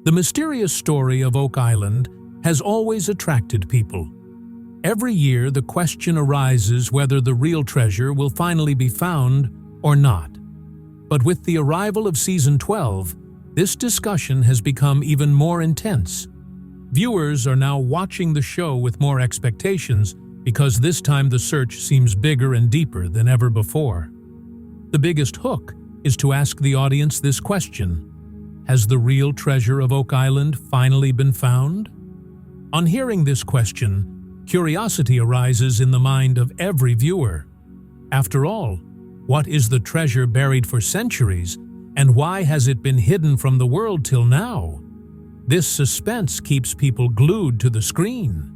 The mysterious story of Oak Island has always attracted people. Every year, the question arises whether the real treasure will finally be found or not. But with the arrival of Season 12, this discussion has become even more intense. Viewers are now watching the show with more expectations because this time the search seems bigger and deeper than ever before. The biggest hook is to ask the audience this question: has the real treasure of Oak Island finally been found? On hearing this question, curiosity arises in the mind of every viewer. After all, what is the treasure buried for centuries, and why has it been hidden from the world till now? This suspense keeps people glued to the screen.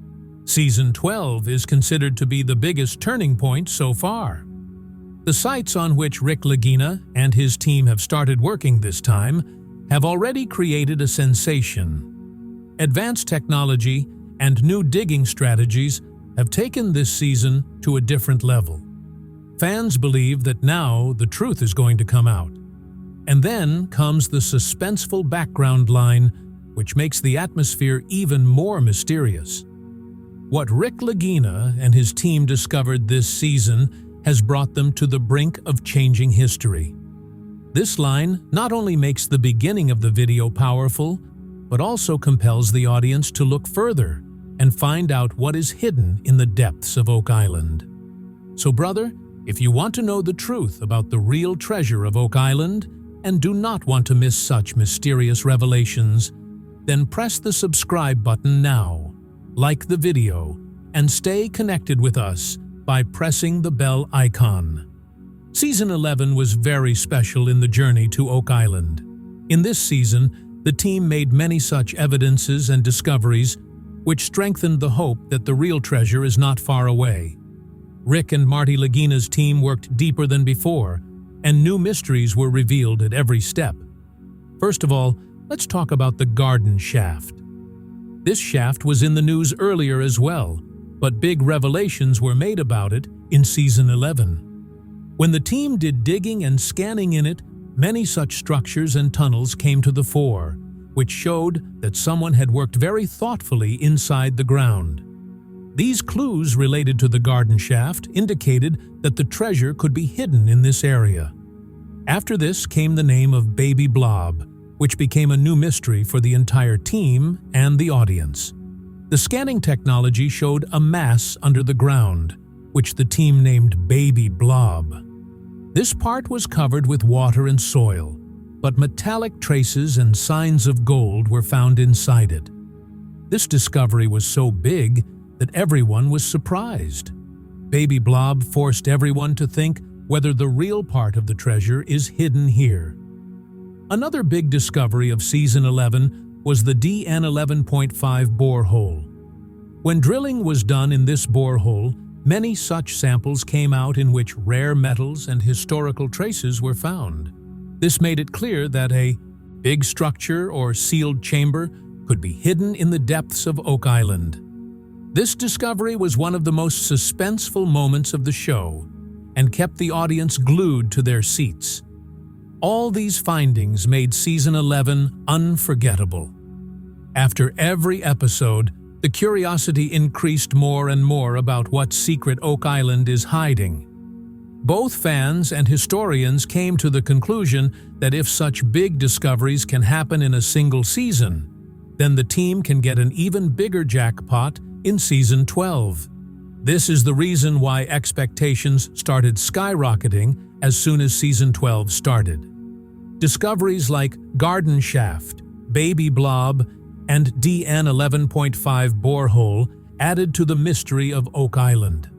Season 12 is considered to be the biggest turning point so far. The sites on which Rick Lagina and his team have started working this time have already created a sensation. Advanced technology and new digging strategies have taken this season to a different level. Fans believe that now the truth is going to come out. And then comes the suspenseful background line, which makes the atmosphere even more mysterious. What Rick Lagina and his team discovered this season has brought them to the brink of changing history. This line not only makes the beginning of the video powerful, but also compels the audience to look further and find out what is hidden in the depths of Oak Island. So brother, if you want to know the truth about the real treasure of Oak Island and do not want to miss such mysterious revelations, then press the subscribe button now, like the video, and stay connected with us by pressing the bell icon. Season 11 was very special in the journey to Oak Island. In this season, the team made many such evidences and discoveries which strengthened the hope that the real treasure is not far away. Rick and Marty Lagina's team worked deeper than before, and new mysteries were revealed at every step. First of all, let's talk about the garden shaft. This shaft was in the news earlier as well, but big revelations were made about it in Season 11. When the team did digging and scanning in it, many such structures and tunnels came to the fore, which showed that someone had worked very thoughtfully inside the ground. These clues related to the garden shaft indicated that the treasure could be hidden in this area. After this came the name of Baby Blob, which became a new mystery for the entire team and the audience. The scanning technology showed a mass under the ground, which the team named Baby Blob. This part was covered with water and soil, but metallic traces and signs of gold were found inside it. This discovery was so big that everyone was surprised. Baby Blob forced everyone to think whether the real part of the treasure is hidden here. Another big discovery of Season 11 was the DN11.5 borehole. When drilling was done in this borehole, many such samples came out in which rare metals and historical traces were found. This made it clear that a big structure or sealed chamber could be hidden in the depths of Oak Island. This discovery was one of the most suspenseful moments of the show and kept the audience glued to their seats. All these findings made Season 11 unforgettable. After every episode, the curiosity increased more and more about what secret Oak Island is hiding. Both fans and historians came to the conclusion that if such big discoveries can happen in a single season, then the team can get an even bigger jackpot in Season 12. This is the reason why expectations started skyrocketing as soon as Season 12 started. Discoveries like Garden Shaft, Baby Blob, and DN11.5 borehole added to the mystery of Oak Island.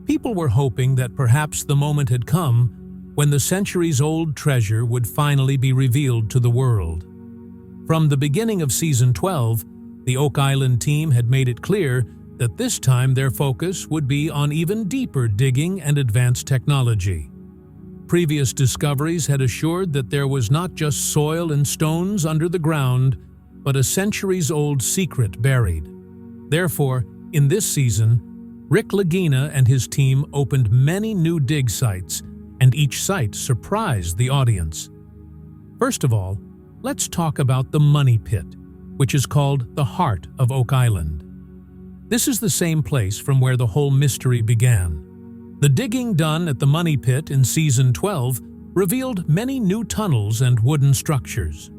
People were hoping that perhaps the moment had come when the centuries-old treasure would finally be revealed to the world. From the beginning of Season 12, the Oak Island team had made it clear that this time their focus would be on even deeper digging and advanced technology. Previous discoveries had assured that there was not just soil and stones under the ground, but a centuries-old secret buried. Therefore, in this season, Rick Lagina and his team opened many new dig sites, and each site surprised the audience. First of all, let's talk about the Money Pit. which is called the heart of Oak Island. This is the same place from where the whole mystery began. The digging done at the Money Pit in Season 12 revealed many new tunnels and wooden structures.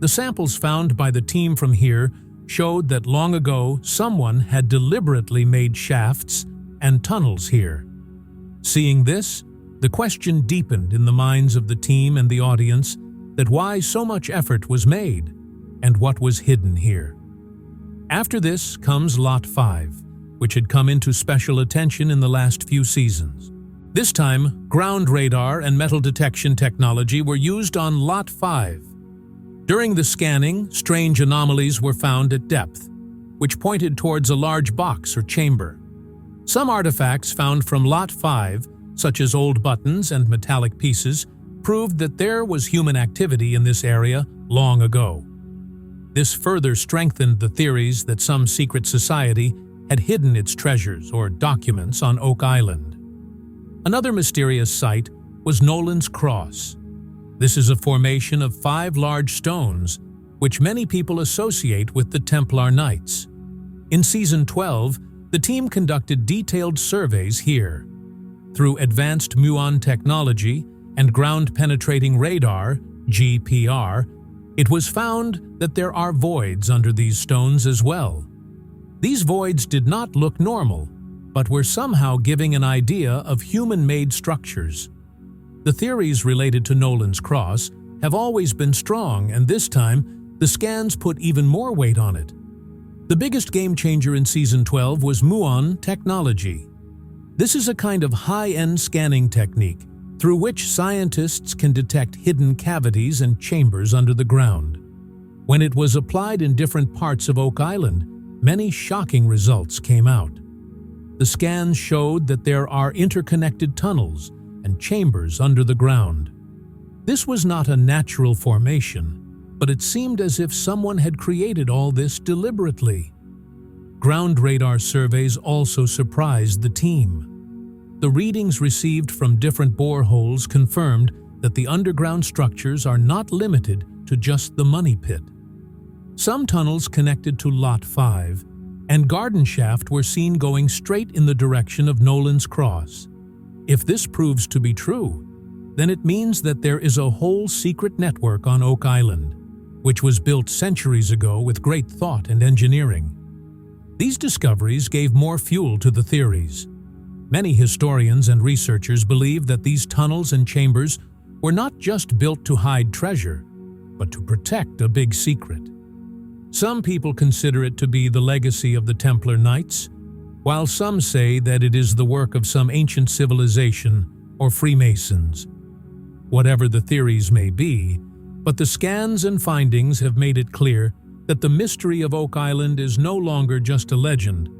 The samples found by the team from here showed that long ago someone had deliberately made shafts and tunnels here. Seeing this, the question deepened in the minds of the team and the audience that why so much effort was made and what was hidden here. After this comes Lot 5, which had come into special attention in the last few seasons. This time, ground radar and metal detection technology were used on Lot 5. During the scanning, strange anomalies were found at depth, which pointed towards a large box or chamber. Some artifacts found from Lot 5, such as old buttons and metallic pieces, proved that there was human activity in this area long ago. This further strengthened the theories that some secret society had hidden its treasures or documents on Oak Island. Another mysterious site was Nolan's Cross. This is a formation of 5 large stones, which many people associate with the Templar Knights. In Season 12, the team conducted detailed surveys here. Through advanced muon technology and ground-penetrating radar, GPR, it was found that there are voids under these stones as well. These voids did not look normal, but were somehow giving an idea of human-made structures. The theories related to Nolan's Cross have always been strong, and this time, the scans put even more weight on it. The biggest game-changer in Season 12 was muon technology. This is a kind of high-end scanning technique through which scientists can detect hidden cavities and chambers under the ground. When it was applied in different parts of Oak Island, many shocking results came out. The scans showed that there are interconnected tunnels and chambers under the ground. This was not a natural formation, but it seemed as if someone had created all this deliberately. Ground radar surveys also surprised the team. The readings received from different boreholes confirmed that the underground structures are not limited to just the Money Pit. Some tunnels connected to Lot 5 and garden shaft were seen going straight in the direction of Nolan's Cross. If this proves to be true, then it means that there is a whole secret network on Oak Island, which was built centuries ago with great thought and engineering. These discoveries gave more fuel to the theories. Many historians and researchers believe that these tunnels and chambers were not just built to hide treasure, but to protect a big secret. Some people consider it to be the legacy of the Templar Knights, while some say that it is the work of some ancient civilization or Freemasons. Whatever the theories may be, but the scans and findings have made it clear that the mystery of Oak Island is no longer just a legend,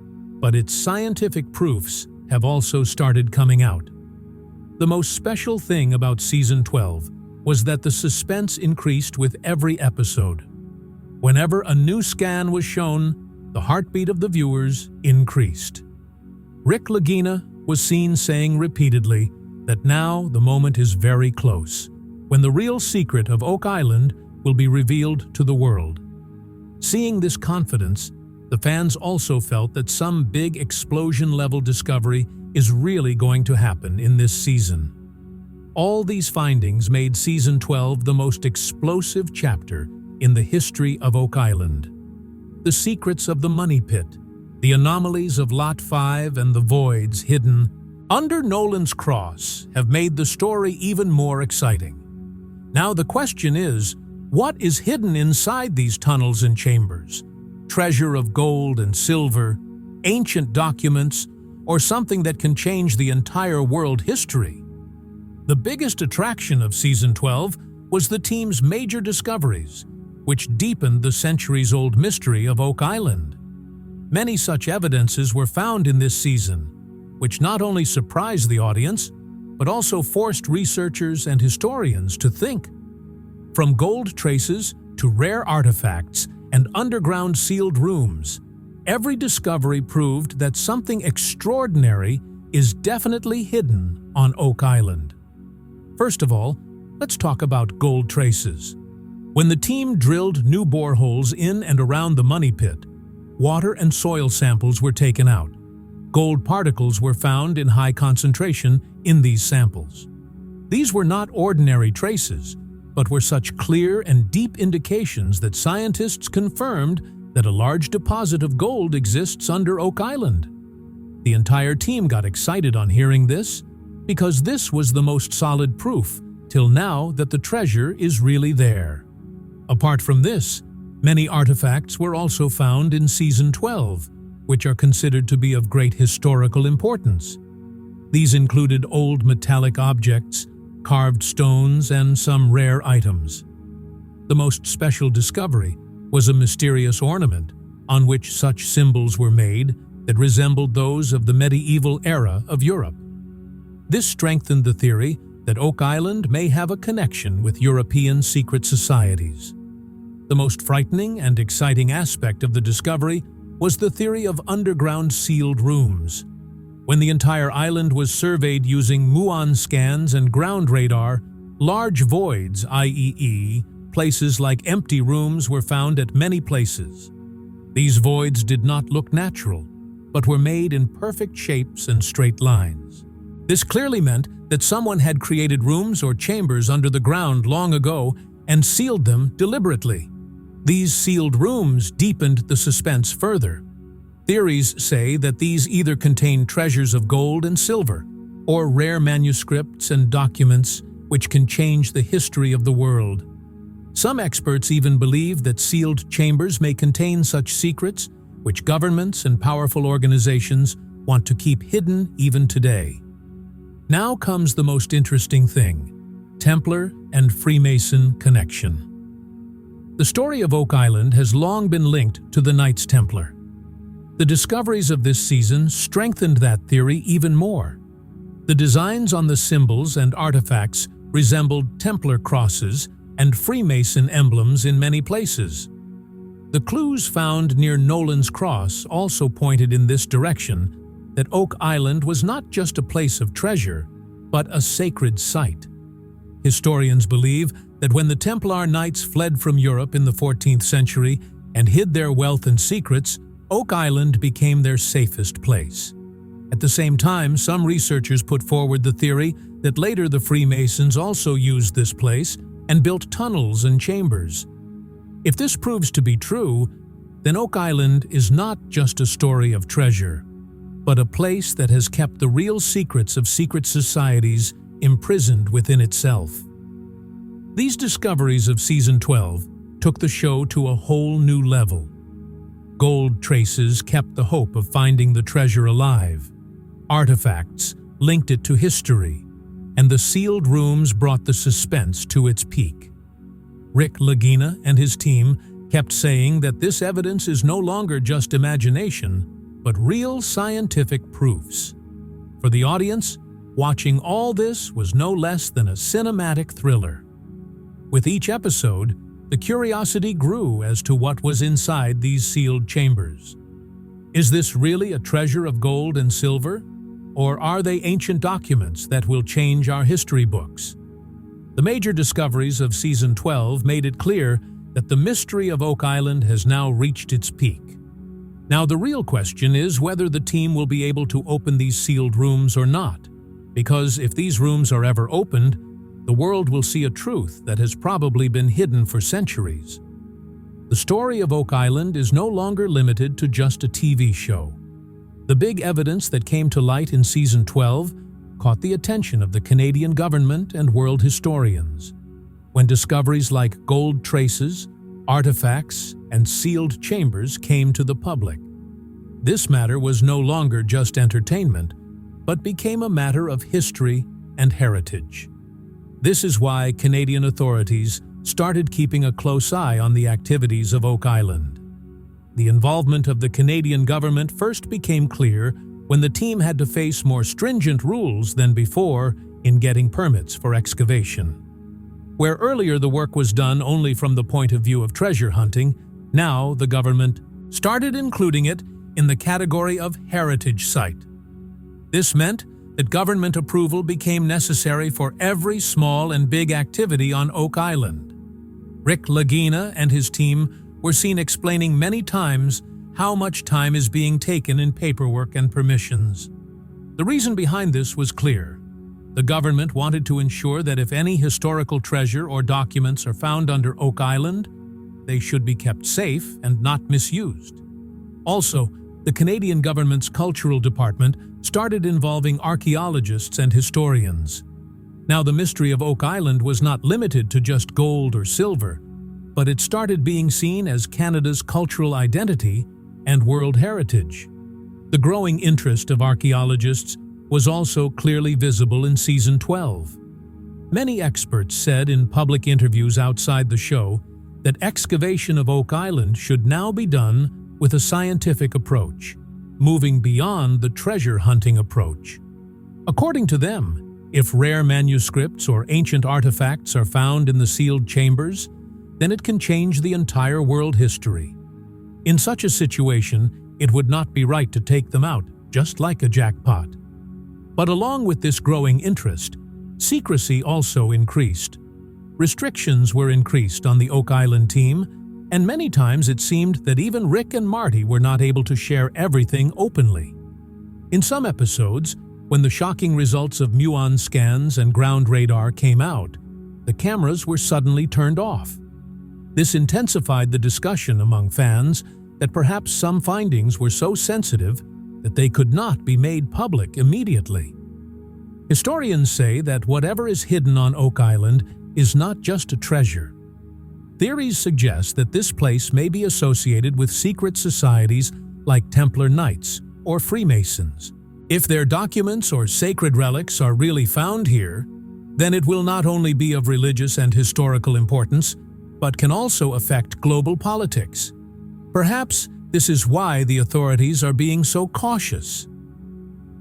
but its scientific proofs have also started coming out. The most special thing about Season 12 was that the suspense increased with every episode. Whenever a new scan was shown, the heartbeat of the viewers increased. Rick Lagina was seen saying repeatedly that now the moment is very close, when the real secret of Oak Island will be revealed to the world. Seeing this confidence, the fans also felt that some big explosion-level discovery is really going to happen in this season. All these findings made Season 12 the most explosive chapter in the history of Oak Island. The secrets of the Money Pit, the anomalies of Lot 5 and the voids hidden under Nolan's Cross have made the story even more exciting. Now the question is, what is hidden inside these tunnels and chambers? Treasure of gold and silver, ancient documents, or something that can change the entire world history? The biggest attraction of Season 12 was the team's major discoveries, which deepened the centuries-old mystery of Oak Island. Many such evidences were found in this season, which not only surprised the audience, but also forced researchers and historians to think. From gold traces to rare artifacts and underground sealed rooms, every discovery proved that something extraordinary is definitely hidden on Oak Island. First of all, let's talk about gold traces. When the team drilled new boreholes in and around the money pit, water and soil samples were taken out. Gold particles were found in high concentration in these samples. These were not ordinary traces, but were such clear and deep indications that scientists confirmed that a large deposit of gold exists under Oak Island. The entire team got excited on hearing this, because this was the most solid proof, till now, that the treasure is really there. Apart from this, many artifacts were also found in Season 12, which are considered to be of great historical importance. These included old metallic objects, carved stones, and some rare items. The most special discovery was a mysterious ornament on which such symbols were made that resembled those of the medieval era of Europe. This strengthened the theory that Oak Island may have a connection with European secret societies. The most frightening and exciting aspect of the discovery was the theory of underground sealed rooms. When the entire island was surveyed using muon scans and ground radar, large voids, i.e., places like empty rooms, were found at many places. These voids did not look natural, but were made in perfect shapes and straight lines. This clearly meant that someone had created rooms or chambers under the ground long ago and sealed them deliberately. These sealed rooms deepened the suspense further. Theories say that these either contain treasures of gold and silver, or rare manuscripts and documents which can change the history of the world. Some experts even believe that sealed chambers may contain such secrets which governments and powerful organizations want to keep hidden even today. Now comes the most interesting thing: Templar and Freemason connection. The story of Oak Island has long been linked to the Knights Templar. The discoveries of this season strengthened that theory even more. The designs on the symbols and artifacts resembled Templar crosses and Freemason emblems in many places. The clues found near Nolan's Cross also pointed in this direction, that Oak Island was not just a place of treasure, but a sacred site. Historians believe that when the Templar Knights fled from Europe in the 14th century and hid their wealth and secrets, Oak Island became their safest place. At the same time, some researchers put forward the theory that later the Freemasons also used this place and built tunnels and chambers. If this proves to be true, then Oak Island is not just a story of treasure, but a place that has kept the real secrets of secret societies imprisoned within itself. These discoveries of Season 12 took the show to a whole new level. Gold traces kept the hope of finding the treasure alive. Artifacts linked it to history, and the sealed rooms brought the suspense to its peak. Rick Lagina and his team kept saying that this evidence is no longer just imagination, but real scientific proofs. For the audience, watching all this was no less than a cinematic thriller. With each episode, the curiosity grew as to what was inside these sealed chambers. Is this really a treasure of gold and silver? Or are they ancient documents that will change our history books? The major discoveries of Season 12 made it clear that the mystery of Oak Island has now reached its peak. Now the real question is whether the team will be able to open these sealed rooms or not, because if these rooms are ever opened, the world will see a truth that has probably been hidden for centuries. The story of Oak Island is no longer limited to just a TV show. The big evidence that came to light in Season 12 caught the attention of the Canadian government and world historians. When discoveries like gold traces, artifacts, and sealed chambers came to the public, this matter was no longer just entertainment, but became a matter of history and heritage. This is why Canadian authorities started keeping a close eye on the activities of Oak Island. The involvement of the Canadian government first became clear when the team had to face more stringent rules than before in getting permits for excavation. Where earlier the work was done only from the point of view of treasure hunting, now the government started including it in the category of heritage site. This meant that government approval became necessary for every small and big activity on Oak Island. Rick Lagina and his team were seen explaining many times how much time is being taken in paperwork and permissions. The reason behind this was clear. The government wanted to ensure that if any historical treasure or documents are found under Oak Island, they should be kept safe and not misused. Also, the Canadian government's cultural department started involving archaeologists and historians. Now, the mystery of Oak Island was not limited to just gold or silver, but it started being seen as Canada's cultural identity and world heritage. The growing interest of archaeologists was also clearly visible in Season 12. Many experts said in public interviews outside the show that excavation of Oak Island should now be done with a scientific approach, moving beyond the treasure hunting approach. According to them, if rare manuscripts or ancient artifacts are found in the sealed chambers, then it can change the entire world history. In such a situation, it would not be right to take them out, just like a jackpot. But along with this growing interest, secrecy also increased. Restrictions were increased on the Oak Island team, and many times it seemed that even Rick and Marty were not able to share everything openly. In some episodes, when the shocking results of muon scans and ground radar came out, the cameras were suddenly turned off. This intensified the discussion among fans that perhaps some findings were so sensitive that they could not be made public immediately. Historians say that whatever is hidden on Oak Island is not just a treasure. Theories suggest that this place may be associated with secret societies like Templar Knights or Freemasons. If their documents or sacred relics are really found here, then it will not only be of religious and historical importance, but can also affect global politics. Perhaps this is why the authorities are being so cautious.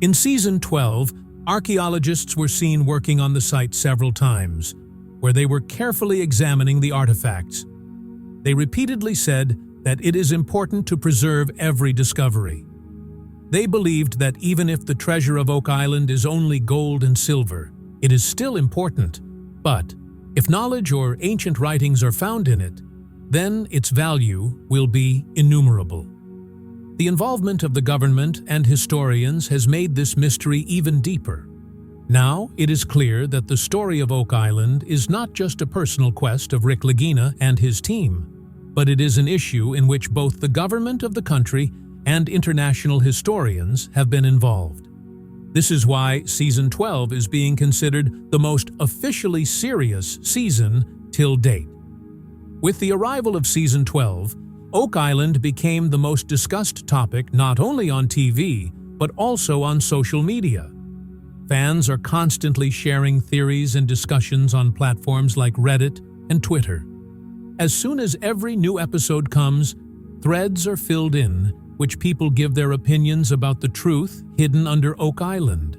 In Season 12, archaeologists were seen working on the site several times, where they were carefully examining the artifacts. They repeatedly said that it is important to preserve every discovery. They believed that even if the treasure of Oak Island is only gold and silver, it is still important. But if knowledge or ancient writings are found in it, then its value will be innumerable. The involvement of the government and historians has made this mystery even deeper. Now, it is clear that the story of Oak Island is not just a personal quest of Rick Lagina and his team, but it is an issue in which both the government of the country and international historians have been involved. This is why Season 12 is being considered the most officially serious season till date. With the arrival of Season 12, Oak Island became the most discussed topic not only on TV, but also on social media. Fans are constantly sharing theories and discussions on platforms like Reddit and Twitter. As soon as every new episode comes, threads are filled in, which people give their opinions about the truth hidden under Oak Island.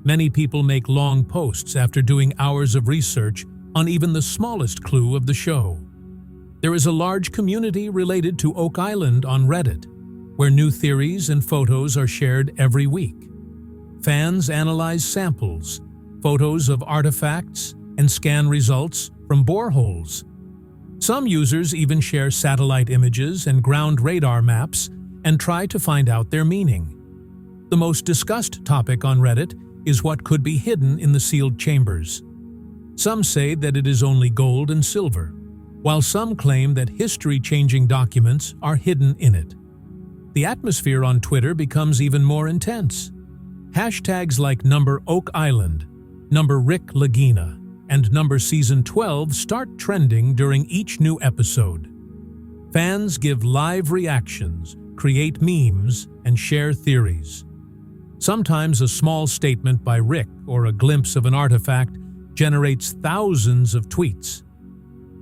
Many people make long posts after doing hours of research on even the smallest clue of the show. There is a large community related to Oak Island on Reddit, where new theories and photos are shared every week. Fans analyze samples, photos of artifacts, and scan results from boreholes. Some users even share satellite images and ground radar maps and try to find out their meaning. The most discussed topic on Reddit is what could be hidden in the sealed chambers. Some say that it is only gold and silver, while some claim that history-changing documents are hidden in it. The atmosphere on Twitter becomes even more intense. Hashtags like #Oak Island, #Rick Lagina, and Season 12 start trending during each new episode. Fans give live reactions, create memes, and share theories. Sometimes a small statement by Rick or a glimpse of an artifact generates thousands of tweets.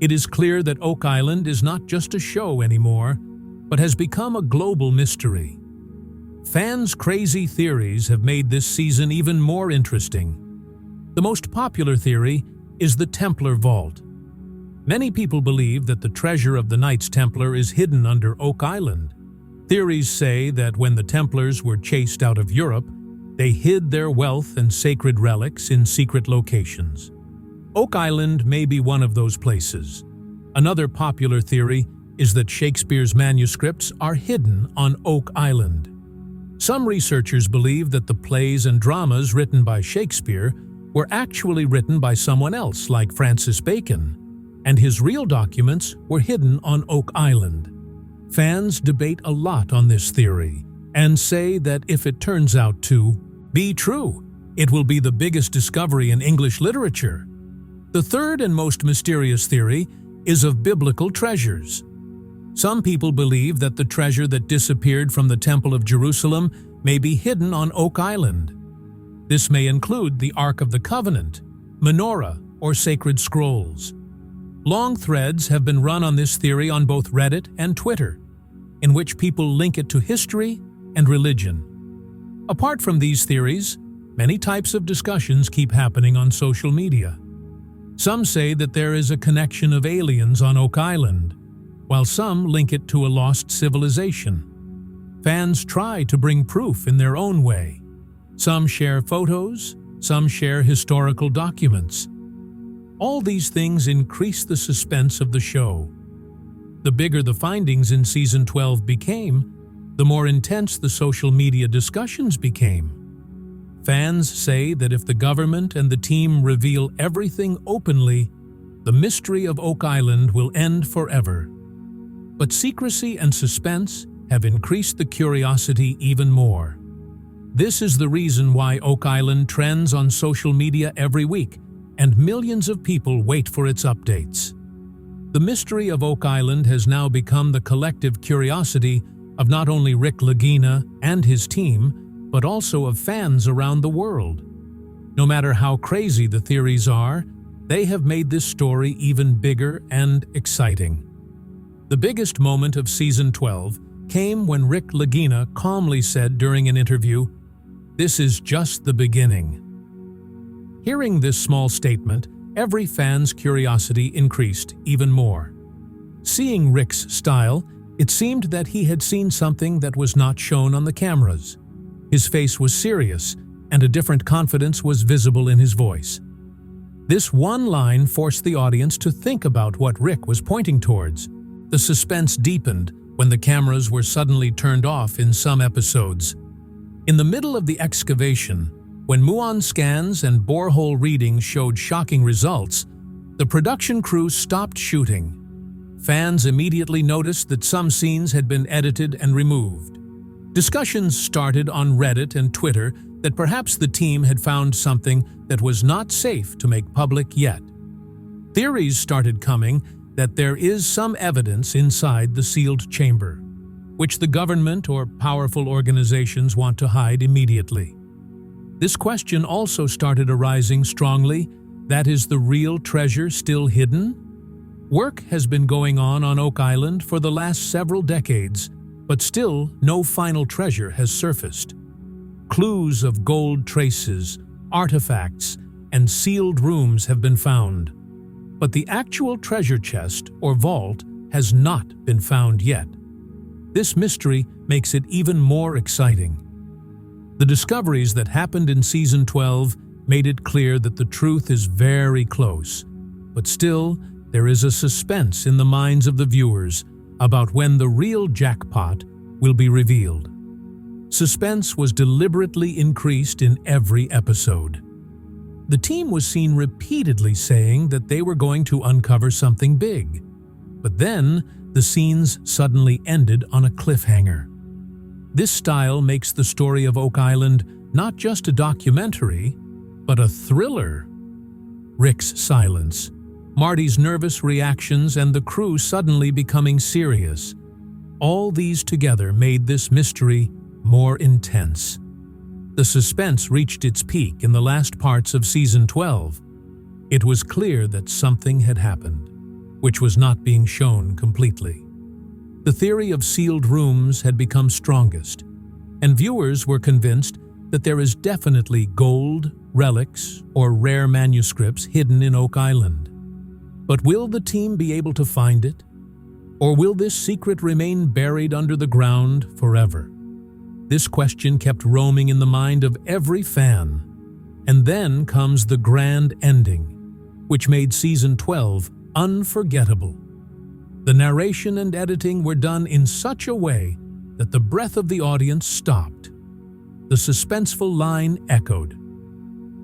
It is clear that Oak Island is not just a show anymore, but has become a global mystery. Fans' crazy theories have made this season even more interesting. The most popular theory is the Templar Vault. Many people believe that the treasure of the Knights Templar is hidden under Oak Island. Theories say that when the Templars were chased out of Europe, they hid their wealth and sacred relics in secret locations. Oak Island may be one of those places. Another popular theory is that Shakespeare's manuscripts are hidden on Oak Island. Some researchers believe that the plays and dramas written by Shakespeare were actually written by someone else, like Francis Bacon, and his real documents were hidden on Oak Island. Fans debate a lot on this theory and say that if it turns out to be true, it will be the biggest discovery in English literature. The third and most mysterious theory is of biblical treasures. Some people believe that the treasure that disappeared from the Temple of Jerusalem may be hidden on Oak Island. This may include the Ark of the Covenant, menorah, or sacred scrolls. Long threads have been run on this theory on both Reddit and Twitter, in which people link it to history and religion. Apart from these theories, many types of discussions keep happening on social media. Some say that there is a connection of aliens on Oak Island, while some link it to a lost civilization. Fans try to bring proof in their own way. Some share photos, some share historical documents. All these things increase the suspense of the show. The bigger the findings in Season 12 became, the more intense the social media discussions became. Fans say that if the government and the team reveal everything openly, the mystery of Oak Island will end forever. But secrecy and suspense have increased the curiosity even more. This is the reason why Oak Island trends on social media every week, and millions of people wait for its updates. The mystery of Oak Island has now become the collective curiosity of not only Rick Lagina and his team, but also of fans around the world. No matter how crazy the theories are, they have made this story even bigger and exciting. The biggest moment of Season 12 came when Rick Lagina calmly said during an interview, "This is just the beginning." Hearing this small statement, every fan's curiosity increased even more. Seeing Rick's style, it seemed that he had seen something that was not shown on the cameras. His face was serious, and a different confidence was visible in his voice. This one line forced the audience to think about what Rick was pointing towards. The suspense deepened when the cameras were suddenly turned off in some episodes. In the middle of the excavation, when muon scans and borehole readings showed shocking results, the production crew stopped shooting. Fans immediately noticed that some scenes had been edited and removed. Discussions started on Reddit and Twitter that perhaps the team had found something that was not safe to make public yet. Theories started coming that there is some evidence inside the sealed chamber, which the government or powerful organizations want to hide immediately. This question also started arising strongly: that is the real treasure still hidden? Work has been going on Oak Island for the last several decades, but still no final treasure has surfaced. Clues of gold traces, artifacts, and sealed rooms have been found, but the actual treasure chest or vault has not been found yet. This mystery makes it even more exciting. The discoveries that happened in Season 12 made it clear that the truth is very close, but still, there is a suspense in the minds of the viewers about when the real jackpot will be revealed. Suspense was deliberately increased in every episode. The team was seen repeatedly saying that they were going to uncover something big, but then the scenes suddenly ended on a cliffhanger. This style makes the story of Oak Island not just a documentary, but a thriller. Rick's silence, Marty's nervous reactions, and the crew suddenly becoming serious. All these together made this mystery more intense. The suspense reached its peak in the last parts of Season 12. It was clear that something had happened, which was not being shown completely. The theory of sealed rooms had become strongest, and viewers were convinced that there is definitely gold, relics, or rare manuscripts hidden in Oak Island. But will the team be able to find it? Or will this secret remain buried under the ground forever? This question kept roaming in the mind of every fan. And then comes the grand ending, which made Season 12 unforgettable. The narration and editing were done in such a way that the breath of the audience stopped. The suspenseful line echoed.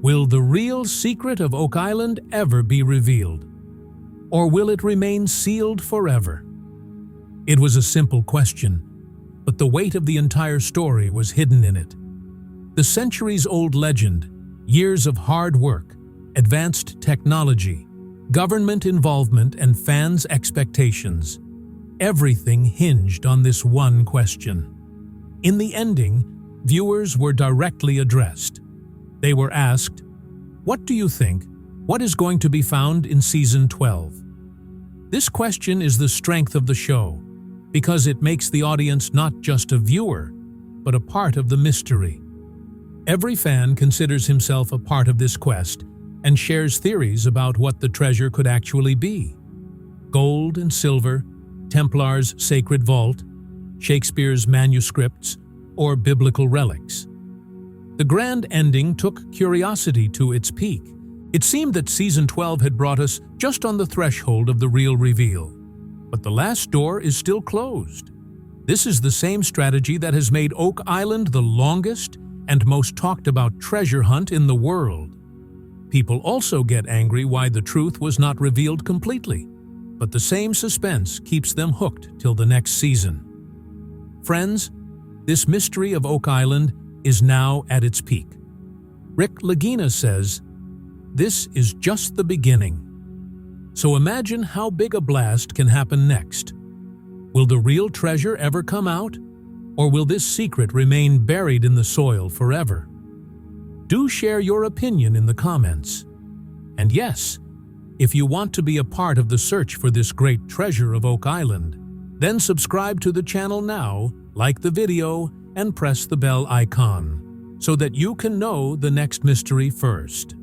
Will the real secret of Oak Island ever be revealed? Or will it remain sealed forever? It was a simple question, but the weight of the entire story was hidden in it. The centuries-old legend, years of hard work, advanced technology, government involvement, and fans' expectations. Everything hinged on this one question. In the ending, viewers were directly addressed. They were asked, "What do you think? What is going to be found in Season 12? This question is the strength of the show, because it makes the audience not just a viewer, but a part of the mystery. Every fan considers himself a part of this quest and shares theories about what the treasure could actually be. Gold and silver, Templar's sacred vault, Shakespeare's manuscripts, or biblical relics. The grand ending took curiosity to its peak. It seemed that Season 12 had brought us just on the threshold of the real reveal. But the last door is still closed. This is the same strategy that has made Oak Island the longest and most talked about treasure hunt in the world. People also get angry why the truth was not revealed completely, but the same suspense keeps them hooked till the next season. Friends, this mystery of Oak Island is now at its peak. Rick Lagina says, "This is just the beginning." So imagine how big a blast can happen next. Will the real treasure ever come out? Or will this secret remain buried in the soil forever? Do share your opinion in the comments. And yes, if you want to be a part of the search for this great treasure of Oak Island, then subscribe to the channel now, like the video, and press the bell icon so that you can know the next mystery first.